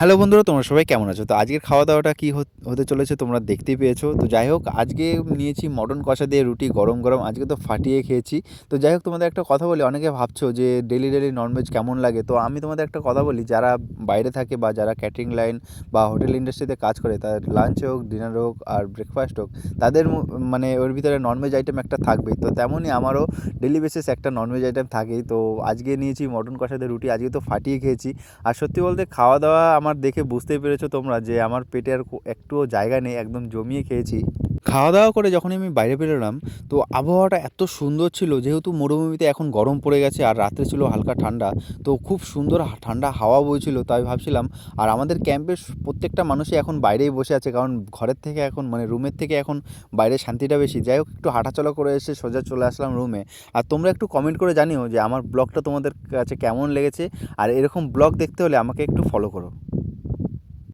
Hello বন্ধুরা, তোমরা সবাই কেমন আছো? তো আজকের খাওয়া-দাওয়াটা কি হতে চলেছে তোমরা দেখতেই পেয়েছো। তো যাই হোক, আজকে নিয়েছি মটন কষা দিয়ে রুটি গরম, গরম। আজকে তো ফাটিয়ে খেয়েছি। তো যাই হোক, তোমাদের একটা কথা বলি, অনেকে ভাবছো যে ডেইলি, ডেইলি ননভেজ কেমন লাগে? তো আমি তোমাদের একটা কথা বলি, যারা বাইরে থাকে বা যারা ক্যাটারিং লাইন বা হোটেল ইন্ডাস্ট্রিতে কাজ করে, তাদের লাঞ্চ হোক, ডিনার হোক আর ব্রেকফাস্ট হোক, তাদের মানে ওর ভিতরে ননভেজ আইটেম একটা থাকবেই। তো তেমনই আমারও ডেইলি বেসিস একটা ননভেজ আইটেম থাকেই। তো আজকে নিয়েছি মটন কষা দিয়ে রুটি। আজকে তো ফাটিয়ে খেয়েছি। আর সত্যি বলতে খাওয়া-দাওয়া আমার দেখে বুঝতেই পেরেছো তোমরা যে আমার পেটে আর একটুও জায়গা নেই, একদম জমিয়ে খেয়েছি। খাওয়া-দাওয়া করে যখনই আমি বাইরে বেরোলাম, তো আবহাওয়াটা এত সুন্দর ছিল, যেহেতু মরুভূমিতে এখন গরম পড়ে গেছে আর রাত্রে ছিল হালকা ঠান্ডা। তো খুব সুন্দর ঠান্ডা হাওয়া বইছিল। তাই ভাবছিলাম, আর আমাদের ক্যাম্পের প্রত্যেকটা মানুষই এখন বাইরেই বসে আছে, কারণ ঘরের থেকে এখন মানে রুমের থেকে এখন বাইরে শান্তিটা বেশি। যাই হোক, একটু হাঁটাচলা করে এসে সোজা চলে আসলাম রুমে। আর তোমরা একটু কমেন্ট করে জানিও যে আমার ব্লগটা তোমাদের কাছে কেমন লেগেছে। আর এরকম ব্লগ দেখতে হলে আমাকে একটু ফলো করো।